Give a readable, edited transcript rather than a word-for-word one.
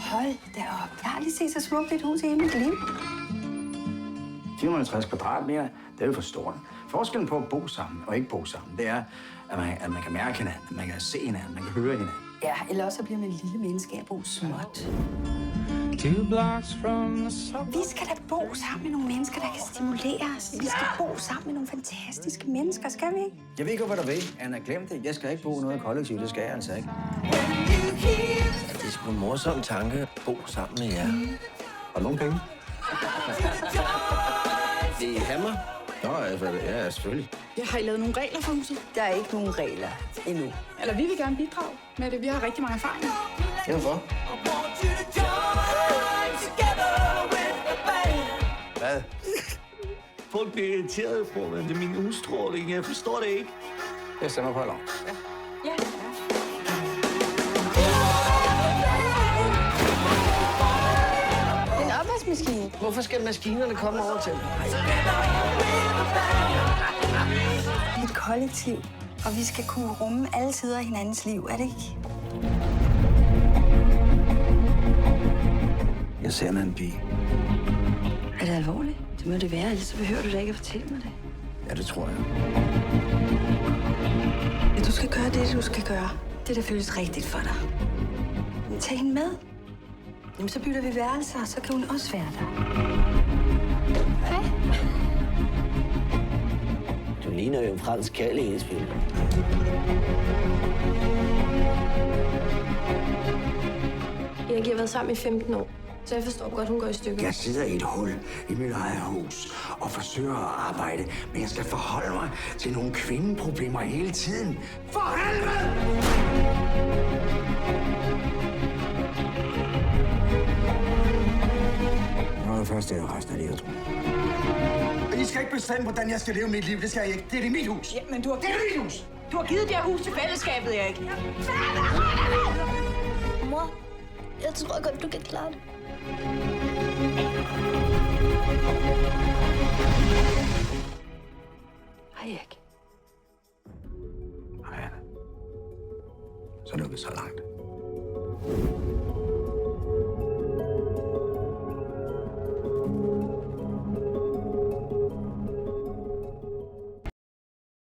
Hold da op. Jeg har aldrig set så smukt et hus i hele mit liv. 450 kvadratmeter, det er jo for stort. Forskellen på at bo sammen og ikke bo sammen, det er, at man kan mærke hinanden, man kan se hinanden, man kan høre hinanden. Ja, eller også så bliver man lille menneske af at bo småt. Vi skal da bo sammen med nogle mennesker, der kan stimulere os. Vi skal bo sammen med nogle fantastiske mennesker, skal vi ikke? Jeg ved ikke, hvad der vil. Anna, glem det. Jeg skal ikke bo noget kollektivt, det skal jeg altså ikke. Det er sgu en morsom tanke at bo sammen med jer. Har du nogle penge? Det er hammer. Nå, ja, selvfølgelig. Jeg har I lavet nogle regler for huset? Der er ikke nogen regler endnu. Eller vi vil gerne bidrage med det. Vi har rigtig mange erfaringer. Hvorfor? Hvad? Folk bliver irriteret på mig. Det er min udstråling. Jeg forstår det ikke. Jeg stemmer på lov. Ja. En opvaskemaskine. Hvorfor skal maskinerne komme over til mig? Et kollektiv. Og vi skal kunne rumme alle sider af hinandens liv, er det ikke? Jeg ser en pige. Er det alvorligt? Det må det være, ellers behøver du da ikke at fortælle mig det. Ja, det tror jeg. Ja, du skal gøre det, du skal gøre. Det, der føles rigtigt for dig. Men tag hende med. Jamen, så bytter vi værelser, så kan hun også være der. Hej. Du ligner jo en fransk kærlighedsfilm. Erik, jeg har været sammen i 15 år, så jeg forstår godt, hun går i stykker. Jeg sidder i et hul i mit eget hus og forsøger at arbejde, men jeg skal forholde mig til nogle kvindeproblemer hele tiden. For helvede! Nå, det første er resten af livet, tror jeg. I skal ikke bestemme, hvordan jeg skal leve mit liv. Det skal jeg ikke. Det er mit hus. Ja, men du har... Det er mit hus! Du har givet det her hus til fællesskabet, Erik. Mor, jeg tror godt, du kan klare det. Hej, Erik. Hej, Anna. Så er det så langt.